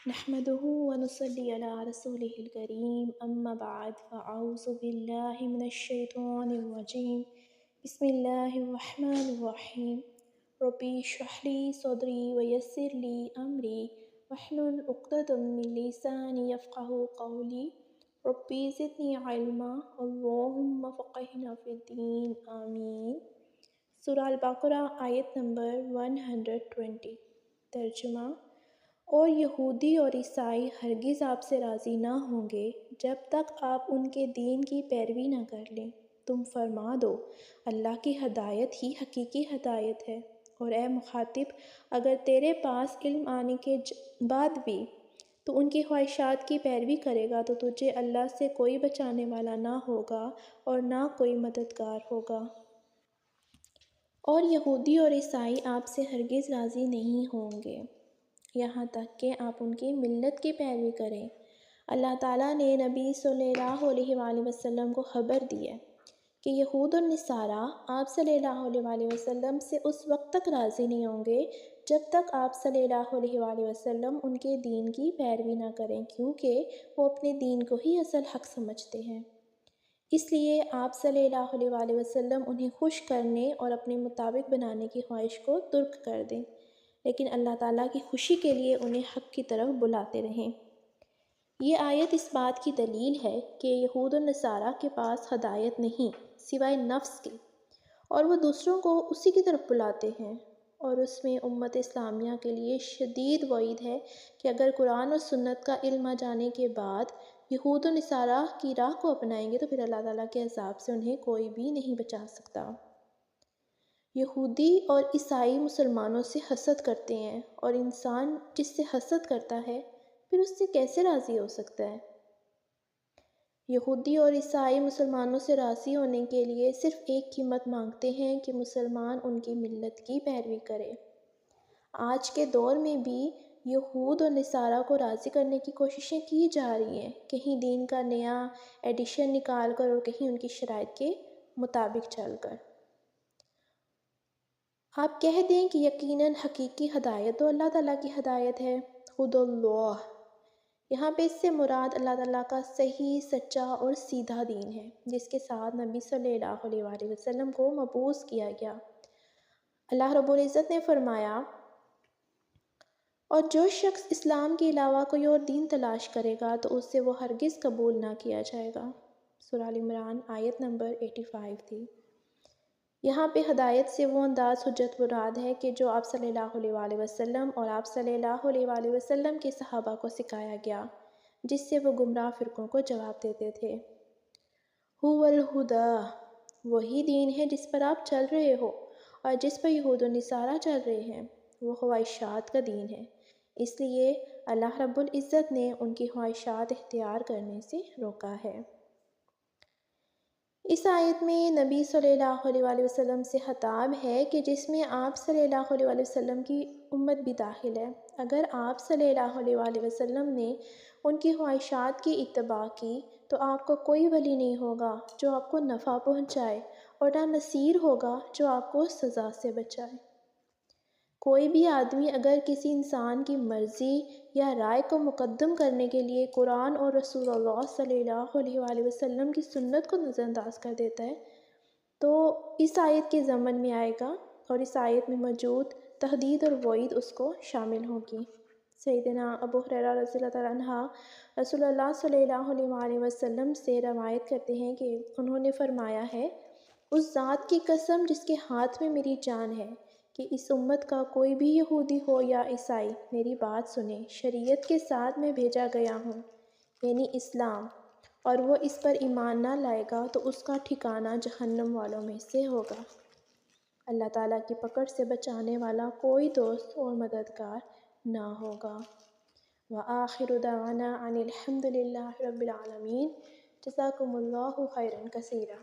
نحمده ونصلي على رسوله الكريم أما بعد فأعوذ بالله من الشيطان الرجيم بسم الله الرحمن الرحيم ربي اشرح لي صدري ويسر لي أمري واحلل عقدة من لساني يفقهوا قولي ربي زدني علما اللهم فقهنا في الدين آمین۔ سورہ البقرہ آیت نمبر 120۔ ترجمہ: اور یہودی اور عیسائی ہرگز آپ سے راضی نہ ہوں گے جب تک آپ ان کے دین کی پیروی نہ کر لیں۔ تم فرما دو، اللہ کی ہدایت ہی حقیقی ہدایت ہے، اور اے مخاطب، اگر تیرے پاس علم آنے کے بعد بھی تو ان کی خواہشات کی پیروی کرے گا تو تجھے اللہ سے کوئی بچانے والا نہ ہوگا اور نہ کوئی مددگار ہوگا۔ اور یہودی اور عیسائی آپ سے ہرگز راضی نہیں ہوں گے یہاں تک کہ آپ ان کی ملت کی پیروی کریں۔ اللہ تعالیٰ نے نبی صلی اللہ علیہ وآلہ وسلم کو خبر دی ہے کہ یہود اور نصارہ آپ صلی اللہ علیہ وآلہ وسلم سے اس وقت تک راضی نہیں ہوں گے جب تک آپ صلی اللہ علیہ وآلہ وسلم ان کے دین کی پیروی نہ کریں، کیونکہ وہ اپنے دین کو ہی اصل حق سمجھتے ہیں۔ اس لیے آپ صلی اللہ علیہ وآلہ وسلم انہیں خوش کرنے اور اپنے مطابق بنانے کی خواہش کو ترک کر دیں، لیکن اللہ تعالیٰ کی خوشی کے لیے انہیں حق کی طرف بلاتے رہیں۔ یہ آیت اس بات کی دلیل ہے کہ یہود و نصارہ کے پاس ہدایت نہیں سوائے نفس کے، اور وہ دوسروں کو اسی کی طرف بلاتے ہیں، اور اس میں امت اسلامیہ کے لیے شدید وعید ہے کہ اگر قرآن اور سنت کا علم آ جانے کے بعد یہود و نصارہ کی راہ کو اپنائیں گے تو پھر اللہ تعالیٰ کے عذاب سے انہیں کوئی بھی نہیں بچا سکتا۔ یہودی اور عیسائی مسلمانوں سے حسد کرتے ہیں، اور انسان جس سے حسد کرتا ہے پھر اس سے کیسے راضی ہو سکتا ہے؟ یہودی اور عیسائی مسلمانوں سے راضی ہونے کے لیے صرف ایک قیمت مانگتے ہیں کہ مسلمان ان کی ملت کی پیروی کرے۔ آج کے دور میں بھی یہود اور نصارہ کو راضی کرنے کی کوششیں کی جا رہی ہیں، کہیں دین کا نیا ایڈیشن نکال کر اور کہیں ان کی شرائط کے مطابق چل کر۔ آپ کہہ دیں کہ یقیناً حقیقی ہدایت تو اللہ تعالیٰ کی ہدایت ہے، خود اللہ۔ یہاں پہ اس سے مراد اللہ تعالیٰ کا صحیح، سچا اور سیدھا دین ہے، جس کے ساتھ نبی صلی اللہ علیہ وآلہ وسلم کو مبعوث کیا گیا۔ اللہ رب العزت نے فرمایا، اور جو شخص اسلام کے علاوہ کوئی اور دین تلاش کرے گا تو اس سے وہ ہرگز قبول نہ کیا جائے گا۔ سورہ آل عمران آیت نمبر 85 تھی۔ یہاں پہ ہدایت سے وہ انداز حجت مراد ہے کہ جو آپ صلی اللہ علیہ وآلہ وسلم اور آپ صلی اللہ علیہ وآلہ وسلم کے صحابہ کو سکھایا گیا، جس سے وہ گمراہ فرقوں کو جواب دیتے تھے۔ هو الہدی، وہی دین ہے جس پر آپ چل رہے ہو، اور جس پر یہود و نصارہ چل رہے ہیں وہ خواہشات کا دین ہے، اس لیے اللہ رب العزت نے ان کی خواہشات اختیار کرنے سے روکا ہے۔ اس آیت میں نبی صلی اللہ علیہ وآلہ وسلم سے خطاب ہے کہ جس میں آپ صلی اللہ علیہ وآلہ وسلم کی امت بھی داخل ہے۔ اگر آپ صلی اللہ علیہ وآلہ وسلم نے ان کی خواہشات کی اتباع کی تو آپ کو کوئی ولی نہیں ہوگا جو آپ کو نفع پہنچائے، اور نہ نصیر ہوگا جو آپ کو سزا سے بچائے۔ کوئی بھی آدمی اگر کسی انسان کی مرضی یا رائے کو مقدم کرنے کے لیے قرآن اور رسول اللہ صلی اللہ علیہ وآلہ وسلم کی سنت کو نظر انداز کر دیتا ہے تو اس آیت کے ضمن میں آئے گا، اور اس آیت میں موجود تحدید اور وعید اس کو شامل ہوگی۔ سیدنا ابو ہریرہ رضی اللہ تعالیٰ عنہ رسول اللہ صلی اللہ علیہ وآلہ وسلم سے روایت کرتے ہیں کہ انہوں نے فرمایا ہے، اس ذات کی قسم جس کے ہاتھ میں میری جان ہے کہ اس امت کا کوئی بھی یہودی ہو یا عیسائی میری بات سنے، شریعت کے ساتھ میں بھیجا گیا ہوں یعنی اسلام، اور وہ اس پر ایمان نہ لائے گا تو اس کا ٹھکانہ جہنم والوں میں سے ہوگا۔ اللہ تعالیٰ کی پکڑ سے بچانے والا کوئی دوست اور مددگار نہ ہوگا۔ وآخر دعوانا ان الحمد للہ رب العالمین۔ جزاکم اللہ خیرا کثیرا۔